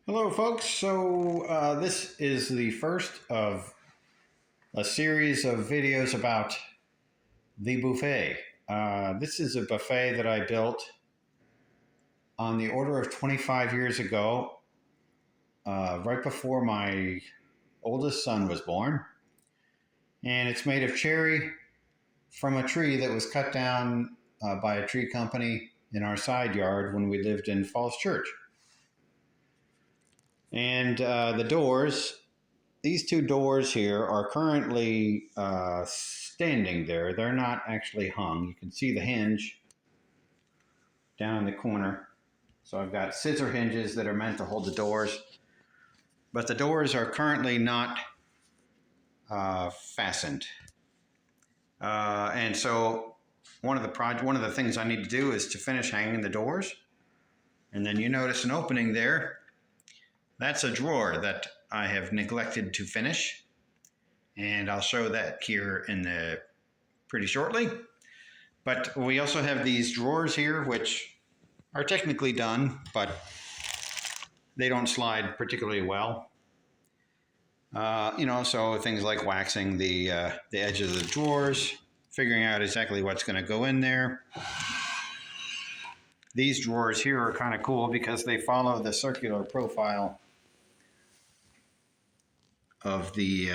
Hello, folks. This is the first of a series of videos about the buffet. This is a buffet that I built on the order of 25 years ago, right before my oldest son was born. And it's made of cherry from a tree that was cut down by a tree company in our side yard when we lived in Falls Church. And the doors, these two doors here are currently standing there. They're not actually hung. You can see the hinge down in the corner. So I've got scissor hinges that are meant to hold the doors, but the doors are currently not fastened. And so one of the things I need to do is to finish hanging the doors. And then you notice an opening there. That's a drawer that I have neglected to finish, and I'll show that here pretty shortly. But we also have these drawers here, which are technically done, but they don't slide particularly well. So things like waxing the edges of the drawers, figuring out exactly what's going to go in there. These drawers here are kind of cool because they follow the circular profile of the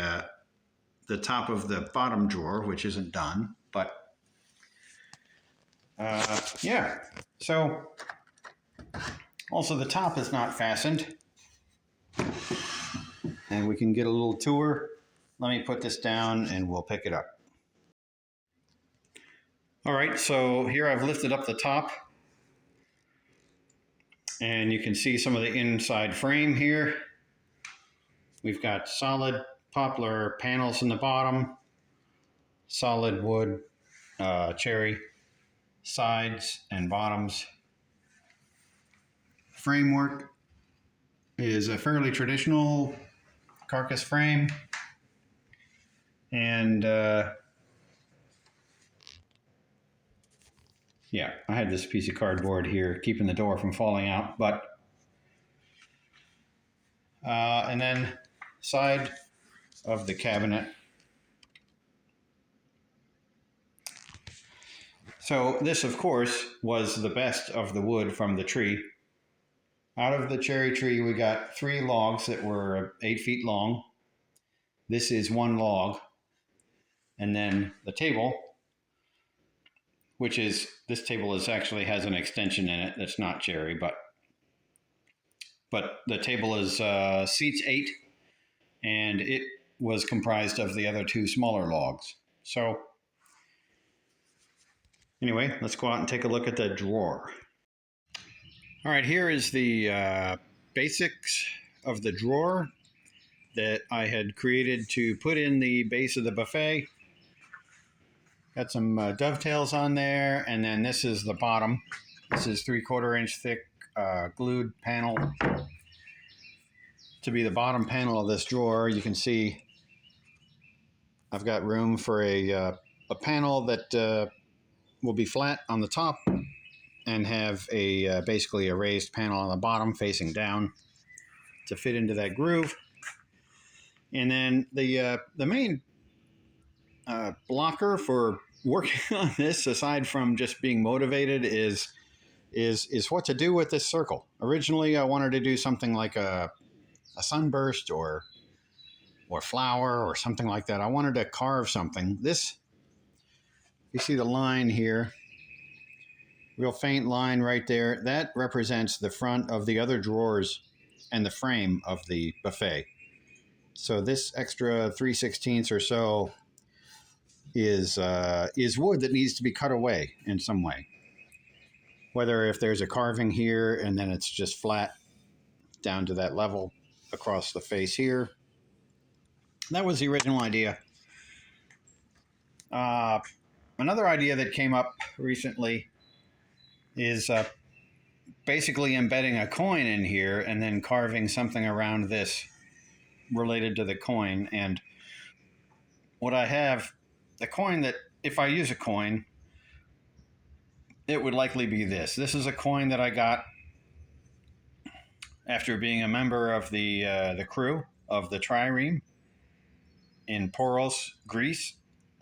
top of the bottom drawer, which isn't done, but yeah. So also the top is not fastened, and we can get a little tour. Let me put this down and we'll pick it up. All right, so here I've lifted up the top, and you can see some of the inside frame here. We've got solid poplar panels in the bottom, solid wood cherry sides and bottoms. Framework is a fairly traditional carcass frame, and yeah, I had this piece of cardboard here keeping the door from falling out, but and then side of the cabinet. So this, of course, was the best of the wood from the tree. Out of the cherry tree, we got 3 logs that were 8 feet long. This is 1 log. And then the table, this table actually has an extension in it that's not cherry, but the table is seats 8, and it was comprised of the other 2 smaller logs. So anyway, let's go out and take a look at the drawer. All right, here is the basics of the drawer that I had created to put in the base of the buffet. Got some dovetails on there, and then this is the bottom. This is 3/4 inch thick glued panel to be the bottom panel of this drawer. You can see I've got room for a panel that will be flat on the top and have basically a raised panel on the bottom facing down to fit into that groove. And then the main blocker for working on this, aside from just being motivated, is what to do with this circle. Originally, I wanted to do something like a sunburst or flower or something like that. I wanted to carve something. This, you see the line here, real faint line right there, that represents the front of the other drawers and the frame of the buffet. So this extra 3/16 or so is wood that needs to be cut away in some way. Whether if there's a carving here and then it's just flat down to that level across the face here. That was the original idea. Another idea that came up recently is basically embedding a coin in here and then carving something around this related to the coin. And what I have, the coin that, if I use a coin, it would likely be this. This is a coin that I got after being a member of the crew of the Trireme in Poros, Greece.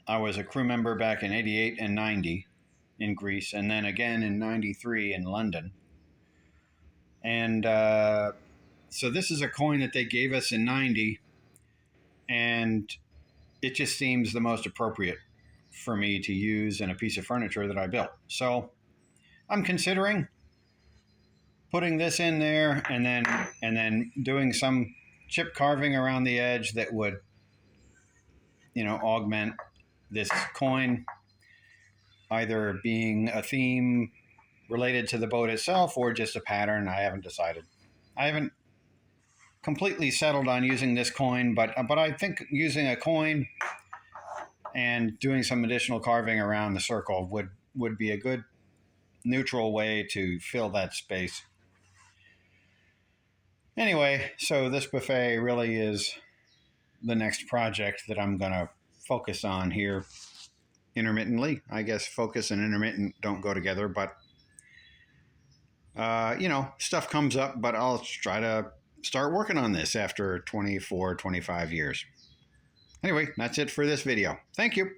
I was a crew member back in 88 and 90 in Greece, and then again in 93 in London. And so this is a coin that they gave us in 90, and it just seems the most appropriate for me to use in a piece of furniture that I built. So I'm considering putting this in there and then doing some chip carving around the edge that would, augment this coin, either being a theme related to the boat itself or just a pattern. I haven't decided. I haven't completely settled on using this coin, but I think using a coin and doing some additional carving around the circle would be a good neutral way to fill that space. Anyway, so this buffet really is the next project that I'm going to focus on here intermittently. I guess focus and intermittent don't go together, but stuff comes up, but I'll try to start working on this after 24, 25 years. Anyway, that's it for this video. Thank you.